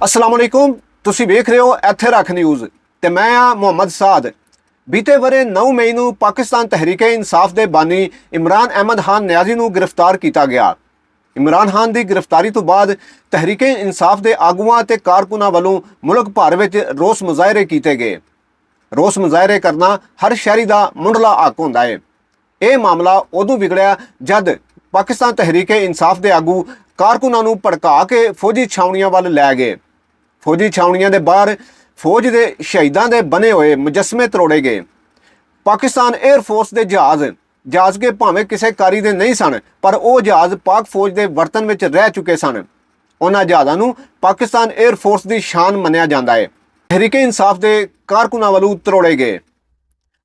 अस्सलाम वालेकुम, तुसी वेख रहे हो ਇੱਥੇ ਰੱਖ ਨਿਊਜ਼ ਤੇ ਮੈਂ ਆ ਮੁਹੰਮਦ ਸਾਦ। ਬੀਤੇ ਵਰੇ 9 ਮਈ ਨੂੰ ਪਾਕਿਸਤਾਨ ਤਹਿਰੀਕੇ ਇਨਸਾਫ ਦੇ ਬਾਨੀ ਇਮਰਾਨ ਅਹਿਮਦ ਖਾਨ ਨਿਆਜ਼ੀ ਨੂੰ ਗ੍ਰਿਫਤਾਰ ਕੀਤਾ ਗਿਆ। ਇਮਰਾਨ ਖਾਨ ਦੀ ਗ੍ਰਿਫਤਾਰੀ ਤੋਂ ਬਾਅਦ ਤਹਿਰੀਕੇ ਇਨਸਾਫ ਦੇ ਆਗੂਆਂ ਤੇ ਕਾਰਕੁਨਾਂ ਵੱਲੋਂ ਮੁਲਕ ਭਰ ਵਿੱਚ ਰੋਸ ਮੁਜ਼ਾਹਰੇ ਕੀਤੇ ਗਏ। ਰੋਸ ਮੁਜ਼ਾਹਰੇ ਕਰਨਾ ਹਰ ਸ਼ਹਿਰੀ ਦਾ ਮੁੱਢਲਾ ਹੱਕ ਹੁੰਦਾ ਹੈ। ਇਹ ਮਾਮਲਾ ਉਦੋਂ ਵਿਗੜਿਆ ਜਦ ਪਾਕਿਸਤਾਨ ਤਹਿਰੀਕੇ ਇਨਸਾਫ ਦੇ ਆਗੂ ਕਾਰਕੁਨਾਂ ਨੂੰ ਭੜਕਾ ਕੇ ਫੌਜੀ ਛਾਉਣੀਆਂ ਵੱਲ ਲੈ ਗਏ। ਫੌਜੀ ਛਾਉਣੀਆਂ ਦੇ ਬਾਹਰ ਫੌਜ ਦੇ ਸ਼ਹੀਦਾਂ ਦੇ ਬਣੇ ਹੋਏ ਮੁਜੱਸਮੇ ਤਰੋੜੇ ਗਏ। ਪਾਕਿਸਤਾਨ 에ਅਰ ਫੋਰਸ ਦੇ ਜਹਾਜ਼ ਕੇ ਭਾਵੇਂ ਕਿਸੇ ਕਾਰੀ ਦੇ ਨਹੀਂ ਸਨ, ਪਰ ਉਹ ਜਹਾਜ਼ ਪਾਕ ਫੌਜ ਦੇ ਵਰਤਨ ਵਿੱਚ ਰਹਿ ਚੁੱਕੇ ਸਨ। ਉਹਨਾਂ ਜਹਾਜ਼ਾਂ ਨੂੰ ਪਾਕਿਸਤਾਨ 에ਅਰ ਫੋਰਸ ਦੀ ਸ਼ਾਨ ਮੰਨਿਆ ਜਾਂਦਾ ਹੈ। ਤਹਿਰੀਕੇ ਇਨਸਾਫ ਦੇ ਕਾਰਕੁਨਾਂ ਵੱਲੋਂ ਤਰੋੜੇ ਗਏ।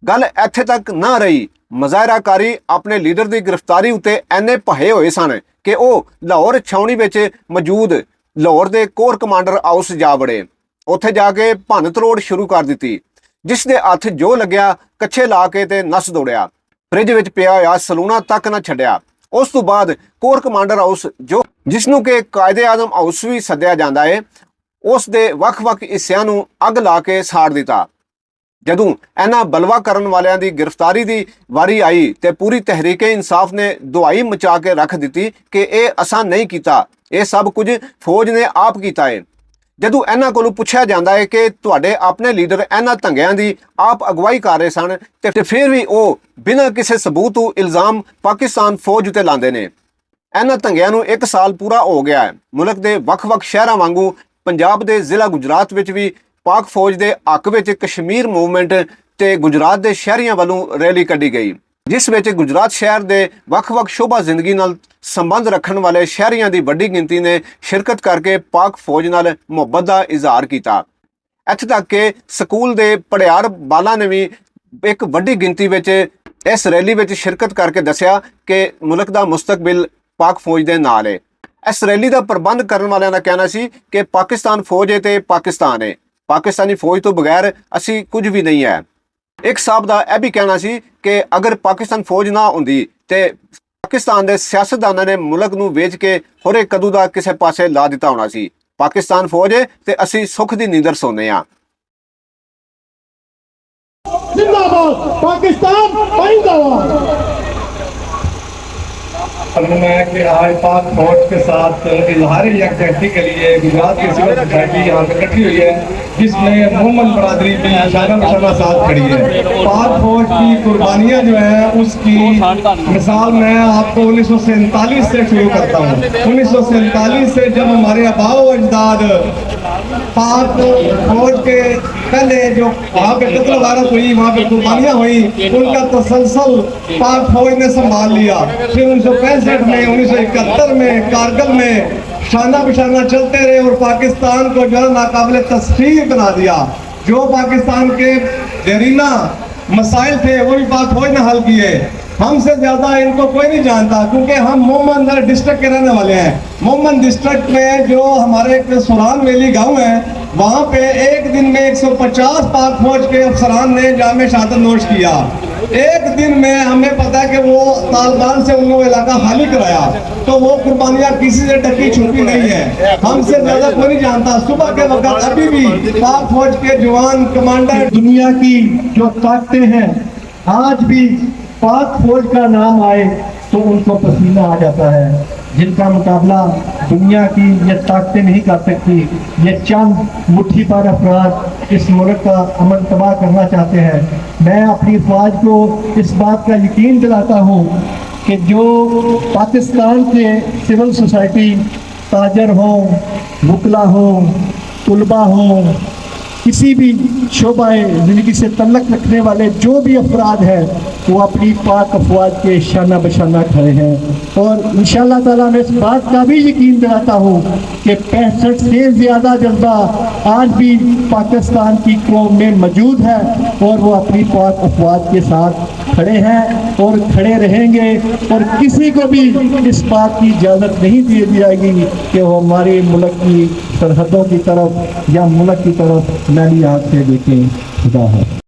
ਗੱਲ ਇੱਥੇ ਤੱਕ ਨਾ ਰਹੀ, ਮੁਜ਼ਾਹਰਾਕਾਰੀ ਆਪਣੇ ਲੀਡਰ ਦੀ ਗ੍ਰਿਫਤਾਰੀ ਉੱਤੇ ਐਨੇ ਭਏ ਹੋਏ ਸਨ ਕਿ ਉਹ ਲਾਹੌਰ ਛਾਉਣੀ ਵਿੱਚ ਮੌਜੂਦ ਲਾਹੌਰ ਦੇ ਕੋਰ ਕਮਾਂਡਰ ਹਾਊਸ ਜਾ ਵੜੇ। ਉੱਥੇ ਜਾ ਕੇ ਭੰਨ ਤਰੋੜ ਸ਼ੁਰੂ ਕਰ ਦਿੱਤੀ। ਜਿਸ ਦੇ ਹੱਥ ਜੋ ਲੱਗਿਆ ਕੱਛੇ ਲਾ ਕੇ ਤੇ ਨੱਸ ਦੌੜਿਆ। ਫ੍ਰਿਜ ਵਿੱਚ ਪਿਆ ਹੋਇਆ ਸਲੂਣਾ ਤੱਕ ਨਾ ਛੱਡਿਆ। ਉਸ ਤੋਂ ਬਾਅਦ ਕੋਰ ਕਮਾਂਡਰ ਹਾਊਸ ਜਿਸ ਨੂੰ ਕਿ ਕਾਇਦੇ ਆਜ਼ਮ ਹਾਊਸ ਵੀ ਸੱਦਿਆ ਜਾਂਦਾ ਹੈ, ਉਸ ਦੇ ਵੱਖ-ਵੱਖ ਹਿੱਸਿਆਂ ਨੂੰ ਅੱਗ ਲਾ ਕੇ ਸਾੜ ਦਿੱਤਾ। ਜਦੋਂ ਇਹਨਾਂ ਬਲਵਾ ਕਰਨ ਵਾਲਿਆਂ ਦੀ ਗ੍ਰਿਫਤਾਰੀ ਦੀ ਵਾਰੀ ਆਈ ਤੇ ਪੂਰੀ ਤਹਿਰੀਕੇ ਇਨਸਾਫ ਨੇ ਦੁਹਾਈ ਮਚਾ ਕੇ ਰੱਖ ਦਿੱਤੀ ਕਿ ਇਹ ਅਸਾਂ ਨਹੀਂ ਕੀਤਾ, ਇਹ ਸਭ ਕੁਝ ਫੌਜ ਨੇ ਆਪ ਕੀਤਾ ਹੈ। ਜਦੋਂ ਇਹਨਾਂ ਕੋਲੋਂ ਪੁੱਛਿਆ ਜਾਂਦਾ ਹੈ ਕਿ ਤੁਹਾਡੇ ਆਪਣੇ ਲੀਡਰ ਇਹਨਾਂ ਧੰਗਿਆਂ ਦੀ ਆਪ ਅਗਵਾਈ ਕਰ ਰਹੇ ਸਨ ਤੇ ਫਿਰ ਵੀ ਉਹ ਬਿਨਾਂ ਕਿਸੇ ਸਬੂਤ ਤੋਂ ਇਲਜ਼ਾਮ ਪਾਕਿਸਤਾਨ ਫੌਜ ਉੱਤੇ ਲਾਉਂਦੇ ਨੇ। ਇਹਨਾਂ ਧੰਗਿਆਂ ਨੂੰ 1 ਸਾਲ ਪੂਰਾ ਹੋ ਗਿਆ ਹੈ। ਮੁਲਕ ਦੇ ਵੱਖ-ਵੱਖ ਸ਼ਹਿਰਾਂ ਵਾਂਗੂ ਪੰਜਾਬ ਦੇ ਜ਼ਿਲ੍ਹਾ ਗੁਜਰਾਤ ਵਿੱਚ ਵੀ ਪਾਕ ਫੌਜ ਦੇ ਹੱਕ ਵਿੱਚ ਕਸ਼ਮੀਰ ਮੂਵਮੈਂਟ ਤੇ ਗੁਜਰਾਤ ਦੇ ਸ਼ਹਿਰੀਆਂ ਵੱਲੋਂ ਰੈਲੀ ਕੱਢੀ ਗਈ, ਜਿਸ ਵਿੱਚ ਗੁਜਰਾਤ ਸ਼ਹਿਰ ਦੇ ਵੱਖ-ਵੱਖ ਸ਼ੋਭਾ ਜ਼ਿੰਦਗੀ ਨਾਲ ਸੰਬੰਧ ਰੱਖਣ ਵਾਲੇ ਸ਼ਹਿਰੀਆਂ ਦੀ ਵੱਡੀ ਗਿਣਤੀ ਨੇ ਸ਼ਿਰਕਤ ਕਰਕੇ ਪਾਕ ਫੌਜ ਨਾਲ ਮੁਹੱਬਤ ਦਾ ਇਜ਼ਹਾਰ ਕੀਤਾ। ਇੱਥੇ ਤੱਕ ਕਿ ਸਕੂਲ ਦੇ ਪੜਿਆਰ ਬਾਲਾਂ ਨੇ ਵੀ ਇੱਕ ਵੱਡੀ ਗਿਣਤੀ ਵਿੱਚ ਇਸ ਰੈਲੀ ਵਿੱਚ ਸ਼ਿਰਕਤ ਕਰਕੇ ਦੱਸਿਆ ਕਿ ਮੁਲਕ ਦਾ ਮੁਸਤਕਬਲ ਪਾਕ ਫੌਜ ਦੇ ਨਾਲ ਹੈ। ਇਸ ਰੈਲੀ ਦਾ ਪ੍ਰਬੰਧ ਕਰਨ ਵਾਲਿਆਂ ਦਾ ਕਹਿਣਾ ਸੀ ਕਿ ਪਾਕਿਸਤਾਨ ਫੌਜ ਹੈ ਤੇ ਪਾਕਿਸਤਾਨ ਹੈ, ਪਾਕਿਸਤਾਨੀ ਫੌਜ ਤੋਂ ਬਗੈਰ ਅਸੀਂ ਕੁਝ ਵੀ ਨਹੀਂ ਹੈ। ਇੱਕ ਸਾਹਿਬ ਦਾ ਇਹ ਵੀ ਕਹਿਣਾ ਸੀ ਕਿ ਅਗਰ ਪਾਕਿਸਤਾਨ ਫੌਜ ਨਾ ਹੁੰਦੀ ਤੇ ਪਾਕਿਸਤਾਨ ਦੇ ਸਿਆਸਤਦਾਨਾਂ ਨੇ ਮੁਲਕ ਨੂੰ ਵੇਚ ਕੇ ਹੋਰੇ ਕਦੂ ਦਾ ਕਿਸੇ ਪਾਸੇ ਲਾ ਦਿੱਤਾ ਹੋਣਾ ਸੀ। ਪਾਕਿਸਤਾਨ ਫੌਜ ਹੈ ਤੇ ਅਸੀਂ ਸੁੱਖ ਦੀ ਨੀਂਦਰ ਸੌਂਦੇ ਹਾਂ। जिंदाबाद पाकिस्तान जिंदाबाद। मैं कि आज पाक फौज के साथ इजहार यकजहती के लिए गुजरात की सिविल सोसाइटी यहाँ पे इकट्ठी हुई है, जिसमें मोहम्मद बरादरी भी शाना बशाना साथ खड़ी है। पाक फौज की कुर्बानियाँ जो है उसकी मिसाल मैं आपको 1947 से शुरू करता हूँ। 1947 से जब हमारे आबाओ अजदाद पाक फौज के पहले जो वहाँ पे कत्ल वारत हुई, वहाँ पे कुर्बानियाँ हुई, उनका तसलसल पाक फौज ने संभाल लिया। फिर 1965 में 1971 में कारगिल में शाना बशाना चलते रहे और पाकिस्तान को जो है नाकाबिल तस्खीर बना दिया। जो पाकिस्तान के देरीना मसाइल थे वो भी पाक फौज ने हल किए। हमसे ज़्यादा इनको कोई नहीं जानता क्योंकि हम मोहम्मद डिस्ट्रिक्ट के रहने वाले हैं। मोहम्मद डिस्ट्रिक्ट में जो हमारे एक सुरान वैली गांव है, वहाँ पे एक दिन में 150 पाक फौज के अफसरान ने जामे शहादत नोश किया। एक दिन में हमें पता है कि वो तालिबान से उन्होंने इलाका खाली कराया, तो वो कुर्बानियाँ किसी से ढकी छुपी नहीं है। हमसे ज़्यादा कोई नहीं जानता। सुबह के वक्त अभी भी पाक फौज के जवान कमांडर दुनिया की जो ताकतें हैं, आज भी पाक फौज का नाम आए तो उनको पसीना आ जाता है। जिनका मुकाबला दुनिया की ये ताकतें नहीं कर सकती। ये चंद मुट्ठी पर अफराद इस मुल्क का अमन तबाह करना चाहते हैं। मैं अपनी फौज को इस बात का यकीन दिलाता हूँ कि जो पाकिस्तान के सिविल सोसाइटी ताजर हों, वकला हों, तुलबा हों, किसी भी शोबाए ज़िंदगी से तल्लक रखने वाले जो भी अफराद हैं, वो अपनी पाक अफवाज के शाना बशाना खड़े हैं। और इंशाअल्लाह ताला मैं इस बात का भी यकीन दिलाता हूँ कि 65 से ज़्यादा जज्बा आज भी पाकिस्तान की कौम में मौजूद है और वो अपनी पाक अफवाज के साथ खड़े हैं और खड़े रहेंगे। और किसी को भी इस बात की इजाज़त नहीं दी जाएगी कि वो हमारे मुल्क की सरहदों की तरफ या मुल्क की तरफ मैली आँख से देखें। खुदा है।